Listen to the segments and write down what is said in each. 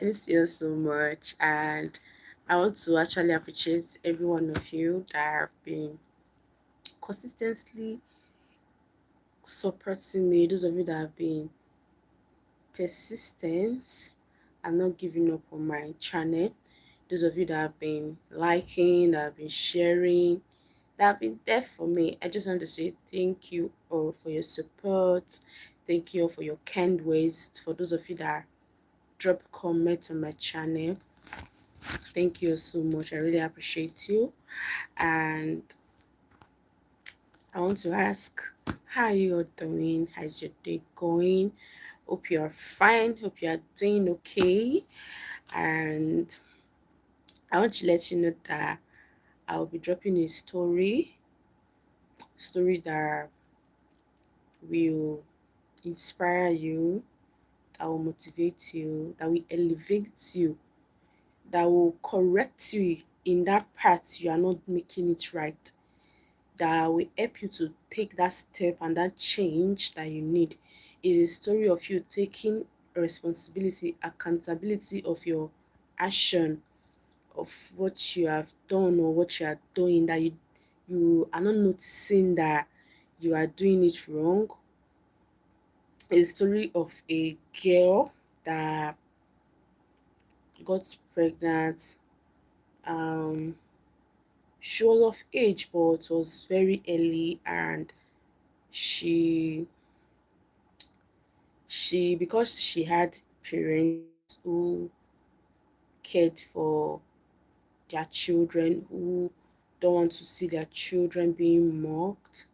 I miss you so much, and I want to actually appreciate every one of you that have been consistently supporting me. Those of you that have been persistent and not giving up on my channel. Those of you that have been liking, that have been sharing, that have been there for me. I just want to say thank you all for your support. Thank you all for your kind words. For those of you that drop comment on my channel, thank you so much. I really appreciate you. And I want to ask, how are you all doing? How's your day going? Hope you are fine. Hope you are doing okay. And I want to let you know that I'll be dropping a story that will inspire you, that will motivate you, that will elevate you, that will correct you in that part you are not making it right, that will help you to take that step and that change that you need. It is a story of you taking responsibility, accountability of your action, of what you have done or what you are doing, that you are not noticing that you are doing it wrong. A story of a girl that got pregnant. Um, she was of age, but was very early, and she because she had parents who cared for their children, who don't want to see their children being mocked,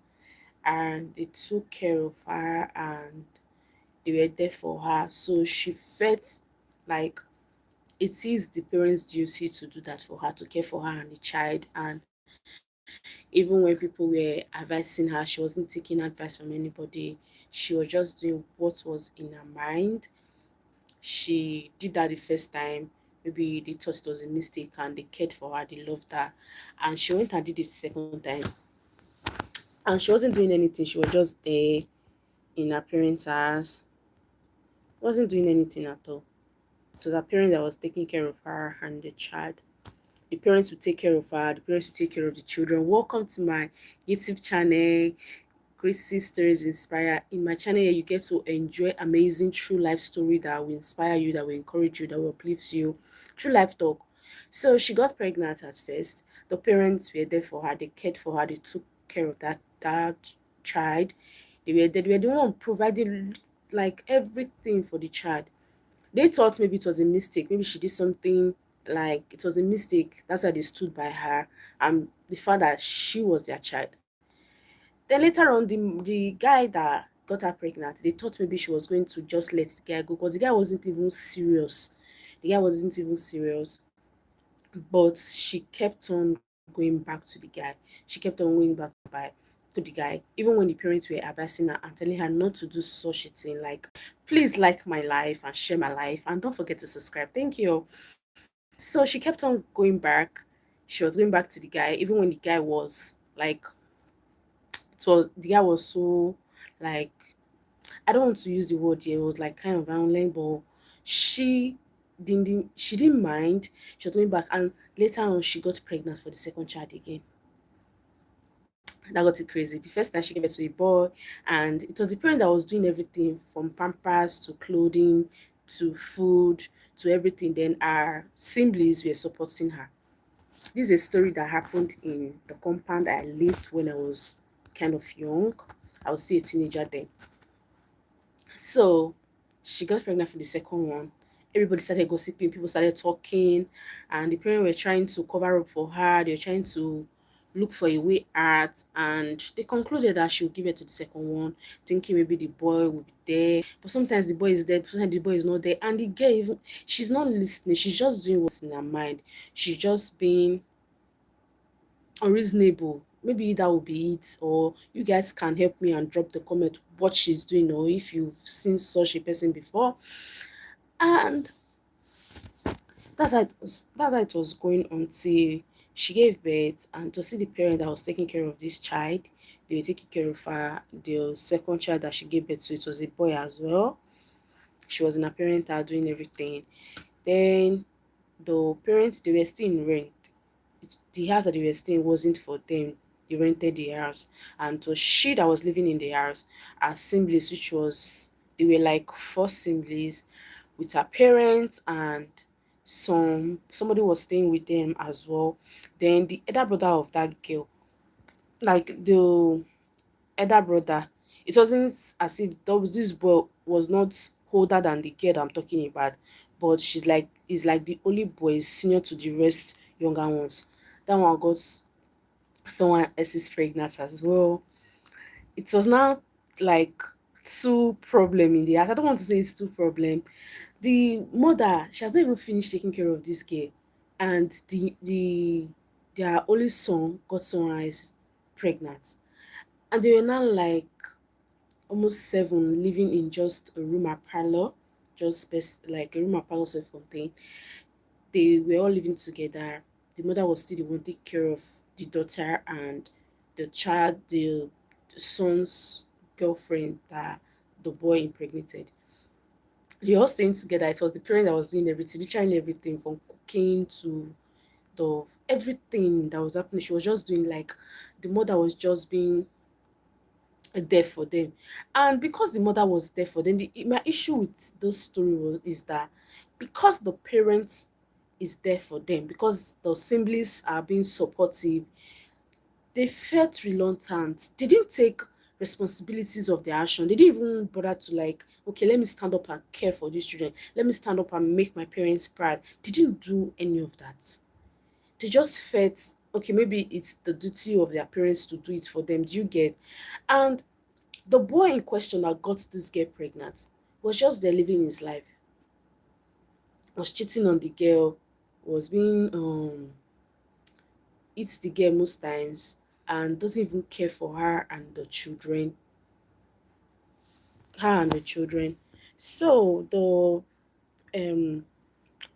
and they took care of her and they were there for her. So she felt like it is the parents' duty to do that for her, to care for her and the child. And even when people were advising her, she wasn't taking advice from anybody. She was just doing what was in her mind. She did that the first time. Maybe they thought it was a mistake and they cared for her, they loved her. And she went and did it the second time. And she wasn't doing anything. She was just there in her parents' house. Wasn't doing anything at all. It was her parent that was taking care of her and the child. The parents will take care of her, the parents will take care of the children. Welcome to my YouTube channel, Gracy Stories Inspire. In my channel here, you get to enjoy amazing true life story that will inspire you, that will encourage you, that will uplift you. True life talk. So she got pregnant at first. The parents were there for her, they cared for her, they took care of that child. They were the one providing like everything for the child. They thought maybe it was a mistake. Maybe she did something, like it was a mistake. That's why they stood by her and the fact that she was their child. Then later on, the guy that got her pregnant, they thought maybe she was going to just let the guy go because the guy wasn't even serious. The guy wasn't even serious. But she kept on going back to the guy. She kept on going back to the guy, even when the parents were advising her and telling her not to do such a thing. Like, please like my life and share my life, and don't forget to subscribe. Thank you. So she kept on going back. She was going back to the guy, even when the guy was like, the guy was so like, I don't want to use the word here. It was like kind of violent, but she she didn't mind. She was going back, and later on, she got pregnant for the second child again. That got it crazy. The first time she gave birth to a boy, and it was the parent that was doing everything from pampers to clothing to food to everything. Then our siblings were supporting her. This is a story that happened in the compound I lived when I was kind of young. I was still a teenager then. So she got pregnant for the second one. Everybody started gossiping, people started talking, and the parents were trying to cover up for her. They were trying to look for a way out, and they concluded that she would give it to the second one, thinking maybe the boy would be there. But sometimes the boy is there, sometimes the boy is not there, and the girl even she's not listening. She's just doing what's in her mind. She's just being unreasonable. Maybe that will be it, or you guys can help me and drop the comment what she's doing, or if you've seen such a person before. And that's how it was going until she gave birth, and to see the parent that was taking care of this child, they were taking care of her. The second child that she gave birth to, it was a boy as well. She was in her parent house doing everything. Then the parents, they were still in rent. The house that they were staying wasn't for them. They rented the house, and it was she that was living in the house. Her siblings, which was, they were like four siblings with her parents, and somebody was staying with them as well. Then the elder brother of that girl, like the elder brother, it wasn't as if this boy was not older than the girl that I'm talking about, but she's like, is like the only boy is senior to the rest younger ones. That one got someone else's pregnant as well. It was now like two problem in the house. I don't want to say it's two problem. The mother, she has not even finished taking care of this girl, and their only son got someone else pregnant, and they were now like almost seven, living in just a room and parlor, just like a room and parlor self-contained. They were all living together. The mother was still the one take care of the daughter and the child, the son's girlfriend that the boy impregnated. They all staying together. It was the parent that was doing everything, literally everything from cooking to the everything that was happening. She was just doing, like, the mother was just being there for them. And because the mother was there for them, my issue with those story is that because the parents is there for them, because the siblings are being supportive, they felt reluctant. They didn't take responsibilities of their action. They didn't even bother to, like, okay, let me stand up and care for these children. Let me stand up and make my parents proud. They didn't do any of that. They just felt, okay, maybe it's the duty of their parents to do it for them. Do you get? And the boy in question that got this girl pregnant was just there living his life, was cheating on the girl, was being eats the girl most times, and doesn't even care for her and the children. So the um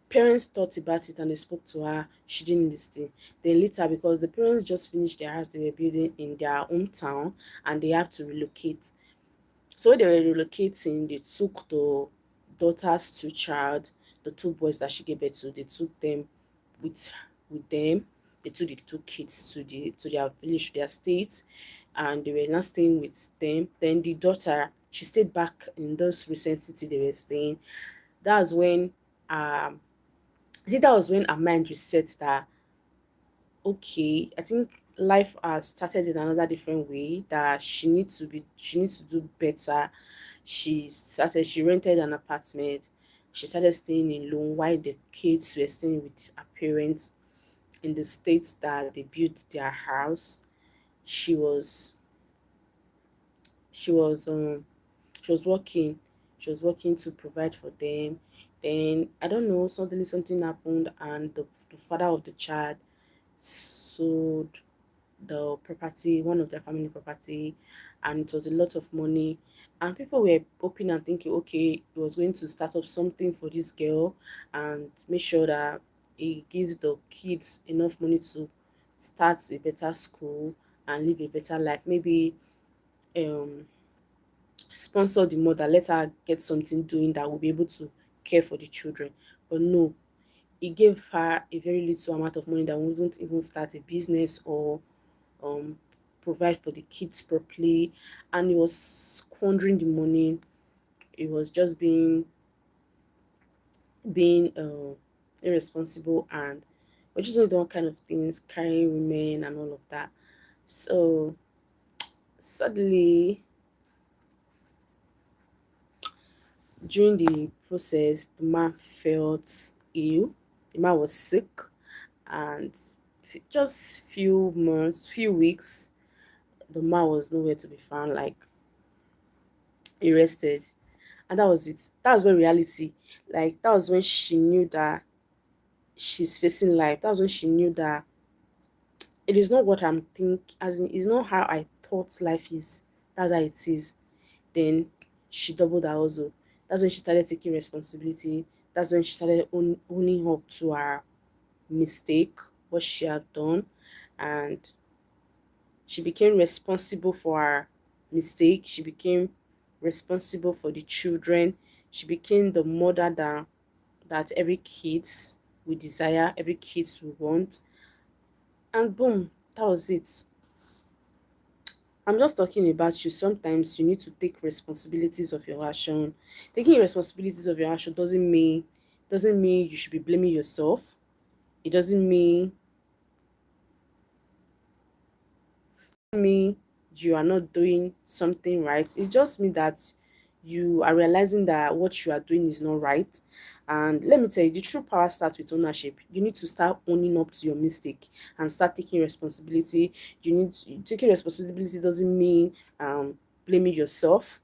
parents thought about it and they spoke to her. She didn't listen. Then later, because the parents just finished their house they were building in their hometown and they have to relocate. So they were relocating, they took the daughter's two child, the two boys that she gave birth to, they took them with with them. They took the two kids to their village, to their state, and they were not staying with them. Then the daughter, she stayed back in those recent city they were staying. That's when I think that was when her mind reset that, okay, I think life has started in another different way, that she needs to do better. She rented an apartment. She started staying alone while the kids were staying with her parents in the states that they built their house. She was she was she was working. She was working to provide for them. Then I don't know, suddenly something happened and the father of the child sold the property, one of their family property, and it was a lot of money. And people were hoping and thinking, okay, he was going to start up something for this girl and make sure that he gives the kids enough money to start a better school and live a better life. Maybe um sponsor the mother, let her get something doing that will be able to care for the children. But no, he gave her a very little amount of money that wouldn't even start a business or um provide for the kids properly, and he was squandering the money. He was just being irresponsible, and we're just doing all kind of things, carrying women and all of that. So suddenly, during the process, the man felt ill. The man was sick, and just few months, few weeks, the man was nowhere to be found. Like, arrested. And that was it. That was when reality, like, that was when she knew that she's facing life. That was when she knew that it is not what I'm as in, it's not how I thought life is. That's how it is. Then she doubled her also. That's when she started taking responsibility. That's when she started owning up to her mistake, what she had done, and she became responsible for her mistake. She became responsible for the children. She became the mother that every kids we desire, every kids we want, and boom, that was it. I'm just talking about you. Sometimes you need to take responsibilities of your action. Taking responsibilities of your action doesn't mean you should be blaming yourself. It doesn't mean you are not doing something right. It just means that you are realizing that what you are doing is not right. And let me tell you, the true power starts with ownership. You need to start owning up to your mistake and start taking responsibility. Taking responsibility doesn't mean blaming yourself.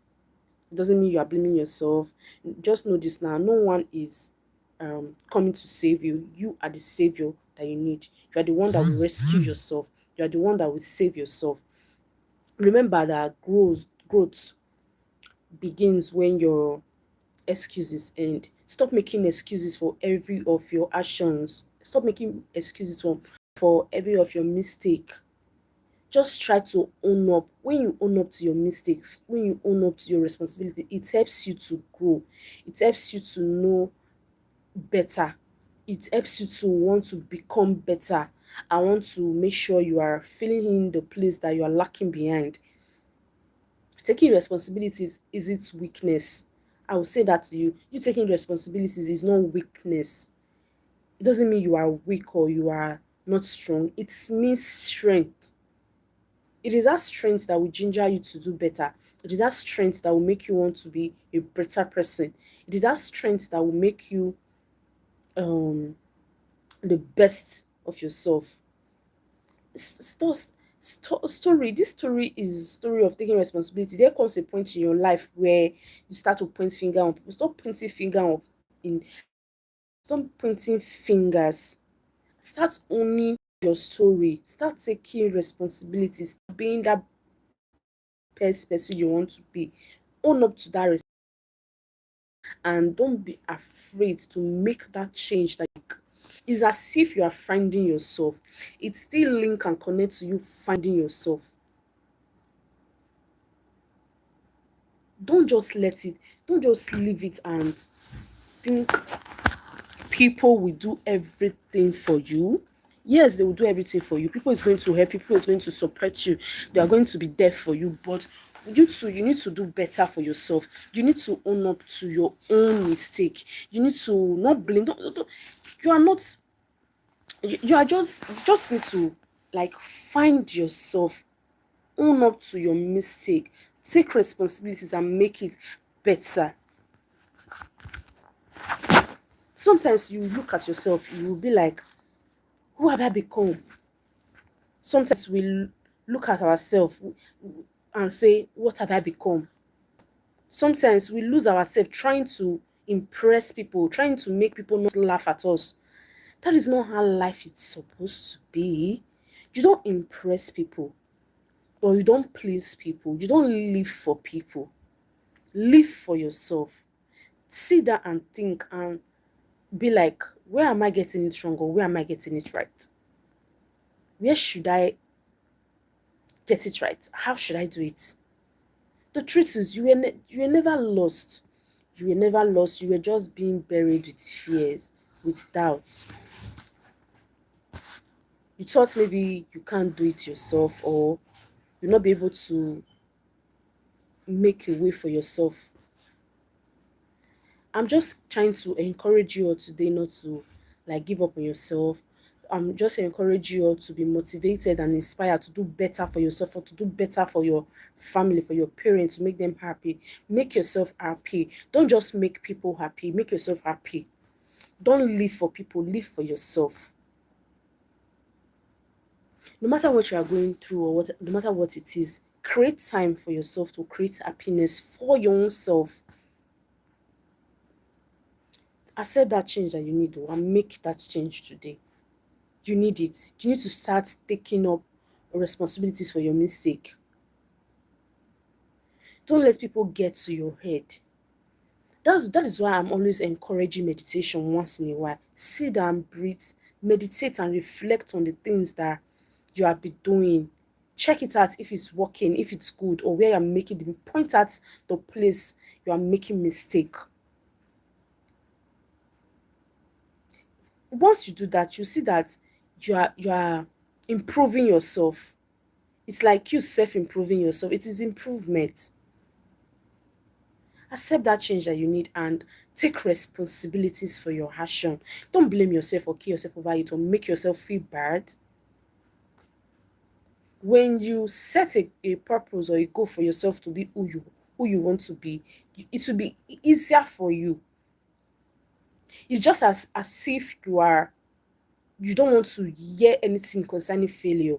It doesn't mean you are blaming yourself. Just know this now. No one is coming to save you. You are the savior that you need. You are the one that will rescue yourself. You are the one that will save yourself. Remember that growth begins when your excuses end. Stop making excuses for every of your actions. Stop making excuses for every of your mistake. Just try to own up. When you own up to your mistakes, when you own up to your responsibility, it helps you to grow. It helps you to know better. It helps you to want to become better. I want to make sure you are filling in the place that you are lacking behind. Taking responsibilities is its weakness. I will say that to you. You taking responsibilities is not weakness. It doesn't mean you are weak or you are not strong. It means strength. It is that strength that will ginger you to do better. It is that strength that will make you want to be a better person. It is that strength that will make you um the best of yourself. Story this story is story of taking responsibility. There comes a point in your life where you start to point finger on people. In stop pointing fingers. Start owning your story. Start taking responsibilities. Being that best person you want to be. Own up to that, and don't be afraid to make that change. That is as if you are finding yourself. It still link and connect to you finding yourself. Don't just let it, don't just leave it and think people will do everything for you. Yes, they will do everything for you. People is going to help you, people is going to support you, they are going to be there for you. But you too, you need to do better for yourself. You need to own up to your own mistake. You need to not blame. You are not. You are just need to like find yourself, own up to your mistake, take responsibilities and make it better. Sometimes you look at yourself, you will be like, who have I become? Sometimes we look at ourselves and say, what have I become? Sometimes we lose ourselves trying to impress people, trying to make people not laugh at us. That is not how life is supposed to be. You don't impress people, or you don't please people. You don't live for people. Live for yourself. Sit down and think and be like, where am I getting it wrong or where am I getting it right? Where should I get it right? How should I do it? The truth is, you were never lost. You were never lost. You were just being buried with fears, with doubts. You thought maybe you can't do it yourself, or you'll not be able to make a way for yourself. I'm just trying to encourage you all today not to like give up on yourself. I'm just encourage you all to be motivated and inspired to do better for yourself, or to do better for your family, for your parents, to make them happy. Make yourself happy. Don't just make people happy. Make yourself happy. Don't live for people. Live for yourself. No matter what you are going through, or no matter what it is, create time for yourself to create happiness for your own self. Accept that change that you need, and make that change today. You need it. You need to start taking up responsibilities for your mistake. Don't let people get to your head. That is why I'm always encouraging meditation once in a while. Sit down, breathe, meditate and reflect on the things that you have been doing. Check it out if it's working, if it's good, or where you're making the point at the place you are making mistake. Once you do that, you see that you are improving yourself. It's like you self-improving yourself. It is improvement. Accept that change that you need and take responsibilities for your action. Don't blame yourself or kill yourself over it or make yourself feel bad. When you set a purpose or a goal for yourself to be who you want to be, it will be easier for you. It's just as if you don't want to hear anything concerning failure.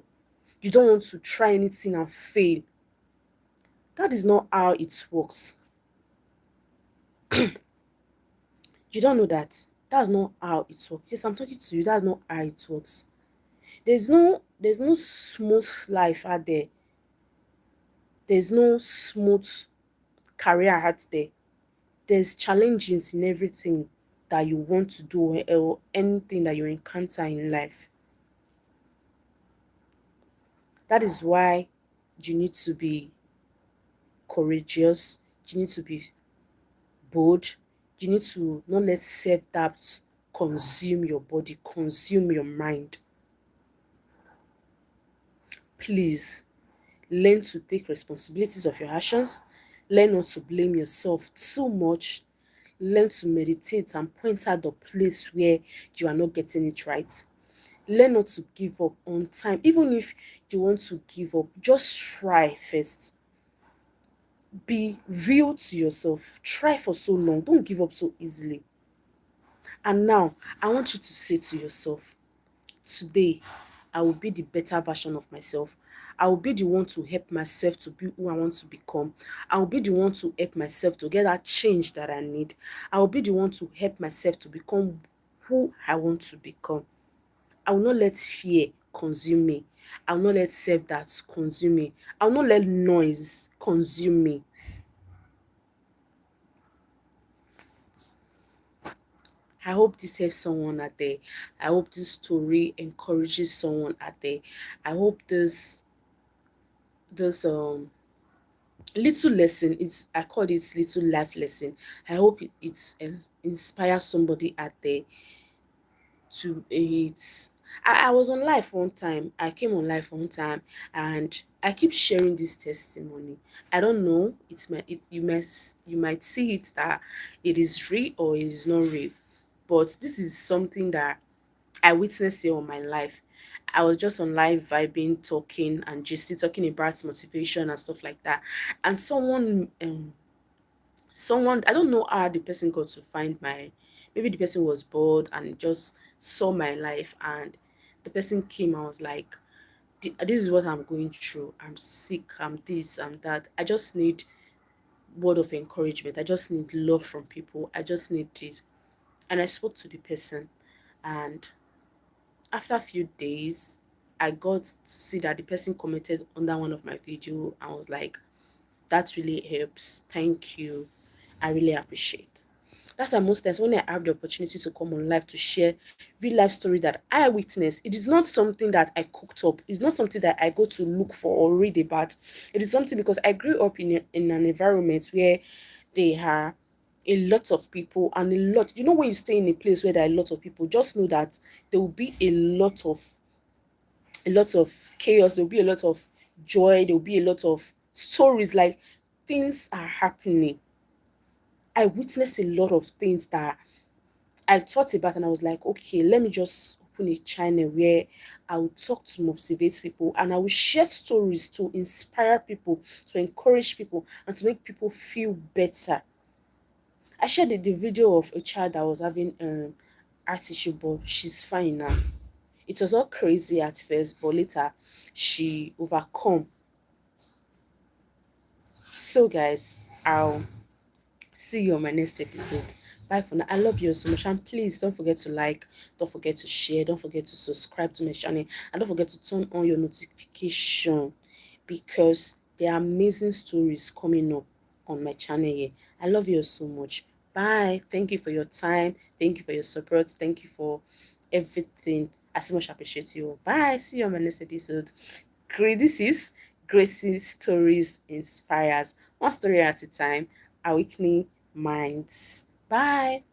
You don't want to try anything and fail. That is not how it works. You don't know that. That's not how it works. Yes, I'm talking to you. That's not how it works. There's no smooth life out there. There's no smooth career out there. There's challenges in everything that you want to do or anything that you encounter in life. That is why you need to be courageous. You need to be bold. You need to not let self-doubt consume your body, consume your mind. Please learn to take responsibilities of your actions. Learn not to blame yourself too much. Learn to meditate and point out the place where you are not getting it right. Learn not to give up on time. Even if you want to give up, just try first. Be real to yourself. Try for so long. Don't give up so easily. And now, I want you to say to yourself, today, I will be the better version of myself. I will be the one to help myself to be who I want to become. I will be the one to help myself to get that change that I need. I will be the one to help myself to become who I want to become. I will not let fear consume me. I will not let self-doubt consume me. I will not let noise consume me. I hope this helps someone out there. I hope this story encourages someone out there. I hope this little lesson, it's I call it little life lesson. I hope it inspires somebody out there to it's I was on live one time. I came on live one time and I keep sharing this testimony. I don't know. You might see it that it is real or it is not real. But this is something that I witnessed it on my life. I was just on live vibing, talking and just talking about motivation and stuff like that. And someone I don't know how the person got to find my maybe the person was bored and just saw my life and the person came and was like, this is what I'm going through. I'm sick, I'm this, I'm that. I just need word of encouragement. I just need love from people. I just need this. And I spoke to the person and after a few days I got to see that the person commented under one of my video and was like, that really helps. Thank you. I really appreciate. That's why most times when I have the opportunity to come on live to share real life story that I witnessed, it is not something that I cooked up. It's not something that I go to look for or read about. It is something because I grew up in an environment where there are a lot of people and a lot. You know, when you stay in a place where there are a lot of people, just know that there will be a lot of chaos. There will be a lot of joy. There will be a lot of stories. Like things are happening. I witnessed a lot of things that I thought about and I was like, okay, let me just open a channel where I will talk to motivate people and I will share stories to inspire people, to encourage people, and to make people feel better. I shared the video of a child that was having heart issue, but she's fine now. It was all crazy at first, but later she overcome. So guys, I'll see you on my next episode. Bye for now. I love you so much. And please don't forget to like, don't forget to share, don't forget to subscribe to my channel, and don't forget to turn on your notification because there are amazing stories coming up on my channel here. I love you so much. Bye. Thank you for your time. Thank you for your support. Thank you for everything. I so much appreciate you. Bye. See you on my next episode. This is Gracy Stories Inspires. One story at a time, awakening minds. Bye.